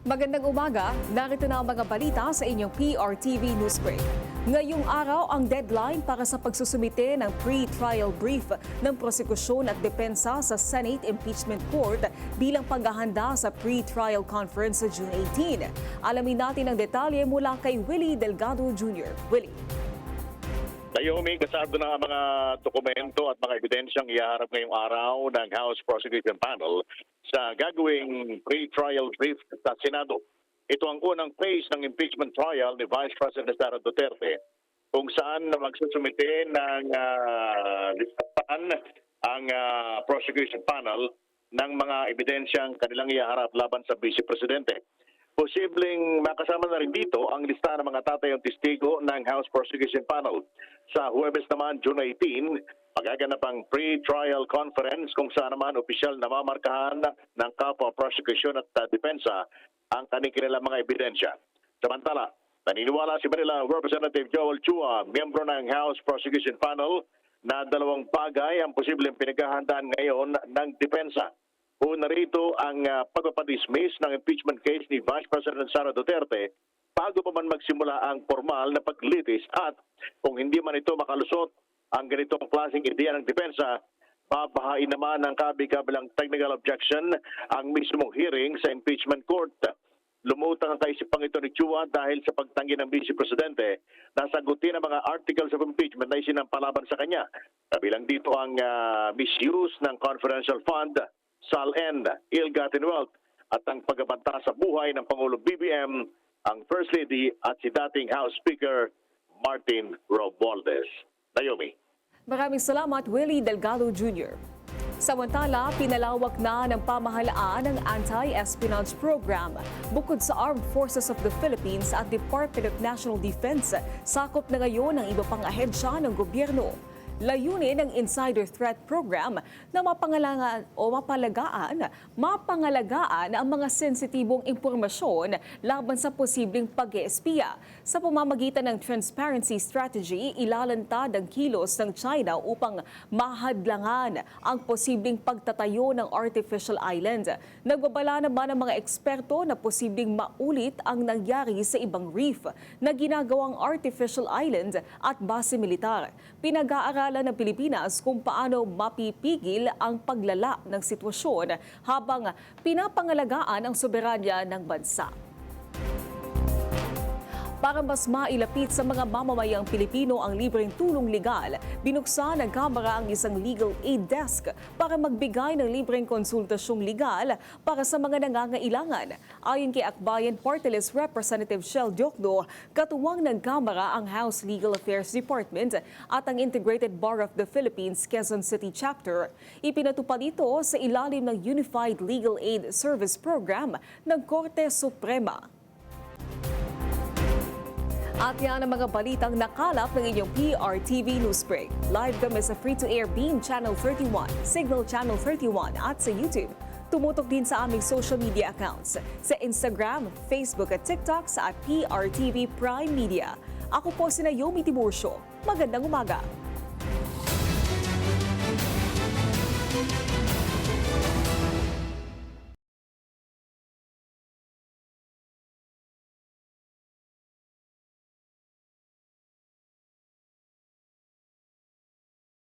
Magandang umaga, narito na ang mga balita sa inyong PRTV Newsbreak. Ngayong araw ang deadline para sa pagsusumite ng pre-trial brief ng prosekusyon at depensa sa Senate Impeachment Court bilang paghahanda sa pre-trial conference sa June 18. Alamin natin ang detalye mula kay Willie Delgado Jr. Willie. Naomi, kasado na ang mga dokumento at mga ebidensyang ihaharap ngayong araw ng House Prosecution Panel sa gagawing pre-trial brief sa Senado. Ito ang unang phase ng impeachment trial ni Vice President Sara Duterte kung saan magsusumite ng listahan ang Prosecution Panel ng mga ebidensyang kanilang ihaharap laban sa Vice Presidente. Posibleng makasama na rin dito ang listahan ng mga tatayong testigo ng House Prosecution Panel. Sa Huwebes naman, June 18, magaganap ang pre-trial conference kung saan naman opisyal na mamarkahan ng kapwa prosecution at depensa ang kanilang mga ebidensya. Samantala, naniniwala si Manila Representative Joel Chua, miyembro ng House Prosecution Panel, na dalawang bagay ang posibleng pinaghahandaan ngayon ng depensa. Una rito ang pagpapadismiss ng impeachment case ni Vice President Sara Duterte bago pa man magsimula ang formal na paglitis at kung hindi man ito makalusot ang ganitong klaseng ideya ng depensa, babahain naman ng kabi-kabilang technical objection ang mismong hearing sa impeachment court. Lumutang ang kaisipang ito ni Chua dahil sa pagtanggi ng Vice Presidente na sagutin ang mga articles of impeachment na isinampalaban sa kanya. Kabilang dito ang misuse ng confidential fund, SALN, ill-gotten wealth at ang pagbabanta sa buhay ng Pangulo BBM, ang First Lady at si dating House Speaker Martin Romualdez. Naomi. Maraming salamat, Willie Delgado Jr. Samantala, pinalawak na ng pamahalaan ang anti-espionage program. Bukod sa Armed Forces of the Philippines at Department of National Defense, sakop na ngayon ang iba pang ahensya ng gobyerno. Layunin ng Insider Threat Program na mapangalagaan ang mga sensitibong impormasyon laban sa posibleng pag-eespiya. Sa pamamagitan ng transparency strategy, ilalantad ang kilos ng China upang mahadlangan ang posibleng pagtatayo ng artificial island. Nagbabala naman ang mga eksperto na posibleng maulit ang nangyari sa ibang reef na ginagawang artificial island at base militar. Pinag-aaralan ng Pilipinas kung paano mapipigil ang paglala ng sitwasyon habang pinapangalagaan ang soberanya ng bansa. Para mas mailapit sa mga mamamayang Pilipino ang libreng tulong legal, binuksan ng Kamara ang isang legal aid desk para magbigay ng libreng konsultasyong legal para sa mga nangangailangan. Ayon kay Akbayan Party List Representative Shell Diokdo, katuwang ng Kamara ang House Legal Affairs Department at ang Integrated Bar of the Philippines Quezon City Chapter. Ipinatupad ito sa ilalim ng Unified Legal Aid Service Program ng Korte Suprema. At yan ang mga balitang nakalap ng inyong PRTV Newsbreak. Live kami sa free-to-air Beam Channel 31, Signal Channel 31 at sa YouTube. Tumutok din sa aming social media accounts sa Instagram, Facebook at TikTok sa @PRTV Prime Media. Ako po si Naomi Tiburcio. Magandang umaga.